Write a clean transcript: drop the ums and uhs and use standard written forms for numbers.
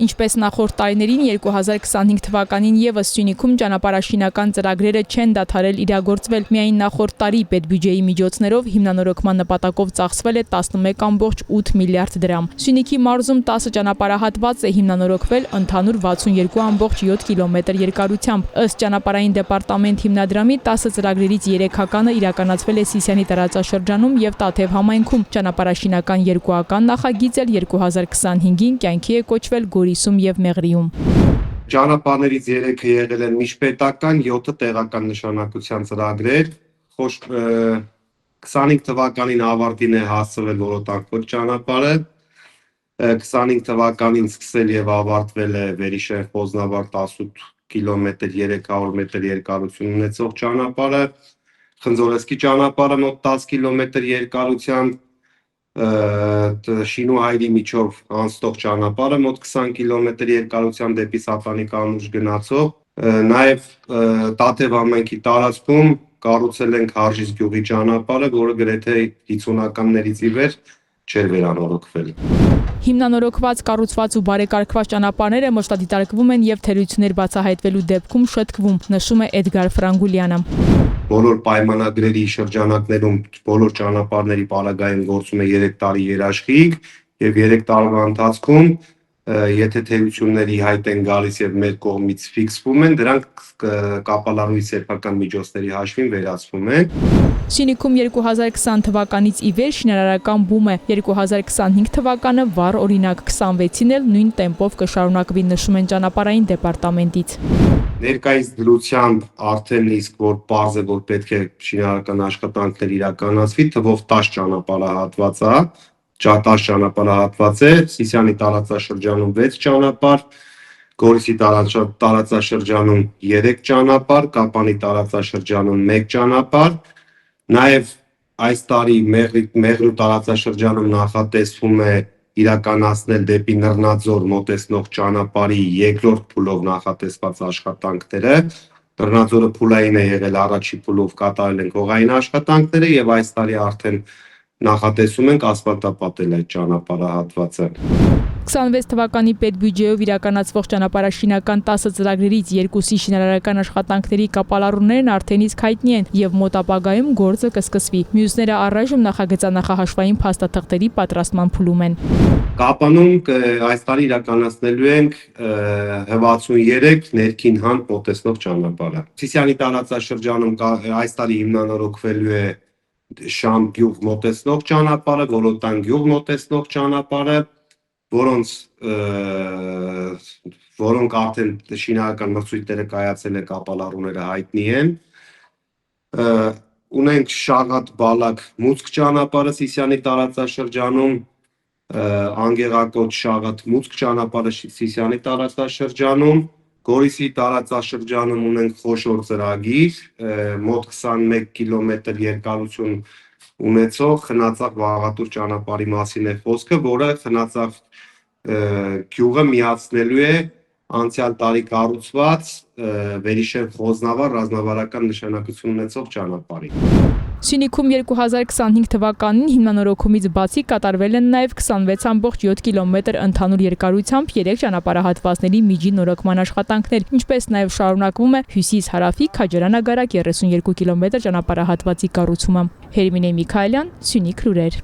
Ինչպես նախորդ տարիներին 2025 թվականին եւս Սյունիքում ճանապարհաշինական ծրագրերը չեն դադարել իրագործվել։ Միայն նախորդ տարի պետբյուջեի միջոցներով հիմնանորոգման նպատակով ծախսվել է 11.8 միլիարդ դրամ։ Սյունիքի մարզում 10 ճանապարհահատված է հիմնանորոգվել ընդհանուր 62.7 կիլոմետր երկարությամբ։ Ըստ ճանապարհային դեպարտամենտ հիմնադրամի 10 ծրագրերից 3-ականը իրականացվել է Սիսիանի տարածաշրջանում եւ Տաթև համայնքում։ Ճանապարհաշինական երկուական նախագիծ էլ 2025-ին կյանքի է կոչվել Գորիսում եւ Մեղրիում։ Ճանապարհներից 3-ը եղել են միջպետական, 7-ը տեղական նշանակության ծրագրեր։ 25 թվականին ավարտին է հասցվել Որոտանքոտ ճանապարհը։ 25 թվականին սկսել եւ ավարտվել է Վերիշեն Խոզնավար 18 կիլոմետր 300 մետր երկարություն ունեցող ճանապարհը։ Խնձորեսկի ճանապարհը մոտ 10 կիլոմետր երկարությամբ, Շինուհայրի միջով անցնող ճանապարհը մոտ 20 կիլոմետր երկարությամբ դեպի Սատանի Կանուշ գնացող, նաև Տաթև համայնքի տարածքում կառուցել ենք Հարժից գյուղի ճանապարհը, որը գրեթե 50-ականներից ի վեր չէր վերանորոգվել։ Հիմնանորոգված, կառուցված ու բարեկարգված ճանապարհները մշտադիտարկվում են եւ թերություններ բացահայտվելու դեպքում շտկվում, նշում է Էդգար Ֆրանգուլյանը։ Բոլոր պայմանագրերի շրջանակներում բոլոր ճանապարհների պարագայում գործում է 3 տարի երաշխիք եւ 3 տարվա ընթացքում եթե թերությունների հայտ են գալիս եւ մեր կողմից ֆիքսվում են, դրանք կապալառուի սեփական միջոցների հաշվին վերացվում են։ Սյունիքում 2020 թվականից ի վեր շինարարական բում է, 2025 թվականը վառ օրինակ, 26-ին էլ նույն տեմպով կշարունակվի, նշում են ճանապարհային դեպարտամենտից։ Ներկայիս դրությամբ արդեն իսկ որ պարզ է, որ պետք է շինարարական աշխատանքներ իրականացվի, թվով 10 ճանապարհահատված է, 10 ճանապարհահատված է, Սիսիանի տարածաշրջանում 6 ճանապարհ, Գորիսի տարածաշրջանում 3 ճանապարհ, Կապանի տարածաշրջանում 1 ճանապարհ, նաև այս տարի Մեղրու տարածաշրջանում նախատեսվում է իրականացնել դեպի Նռնաձոր մոտեցնող ճանապարհի երկրորդ փուլով նախատեսված աշխատանքները։ Նռնաձորը փուլային է եղել, առաջի փուլով կատարել ենք հողային աշխատանքները եւ այս տարի արդեն նախատեսում ենք ասֆալտապատել այդ ճանապարհահատվածը։ 26 թվականի պետբյուջեով իրականացվող ճանապարհաշինական 10 ծրագրերից 2-ի շինարարական աշխատանքների կապալառուներն արդեն իսկ հայտնի են եւ մոտ ապագայում գործը կսկսվի։ Մյուսները առայժմ նախագծանախահաշվային փաստաթղթերի պատրաստման փուլում են։ Կապանում այս տարի իրականացնելու ենք 63 ներքին հան մոտեցնող ճանապարհը։ Սիսիանի տարածաշրջանում այս տարի հիմնանորոգվելու է Շամ գյուղ մոտեցնող ճանապարհը, Որոտան գյուղ մոտեցնող ճանապարհը, որոնք արդեն շինարարական մրցույթները կայացել են, կապալառուները հայտնի են։ Ունենք Շաղատ Բալակ Մուցկ ճանապարհը Սիսիանի տարածաշրջանում, Անգեղակոտ Շաղատ Մուցկ ճանապարհը Սիսիանի տարածաշրջանում, Գորիսի տարածաշրջանում ունենք խոշոր ծրագիր, մոտ 21 կիլոմետր երկարություն ունեցող Խնածաղ Վաղատուր ճանապարհի մասին է խոսքը, որը Խնածաղ գյուղը միացնելու է անցյալ տարի կառուցված Վերիշեն Խոզնավար ռազմավարական նշանակություն ունեցող ճանապարհին։ Սյունիքում 2025 թվականին հիմնանորոգումից բացի կատարվել են նաև 26.7 կիլոմետր ընդհանուր երկարությամբ 3 ճանապարհահատվածների միջին նորոգման աշխատանքներ, ինչպես նաև շարունակվում է հյուսիս-հարավի Քաջարան-Ագարակ 32 կիլոմետր ճանապարհահատվածի կառուցումը։ Հերմինե Միքայելյան, Սյունիք լուրեր։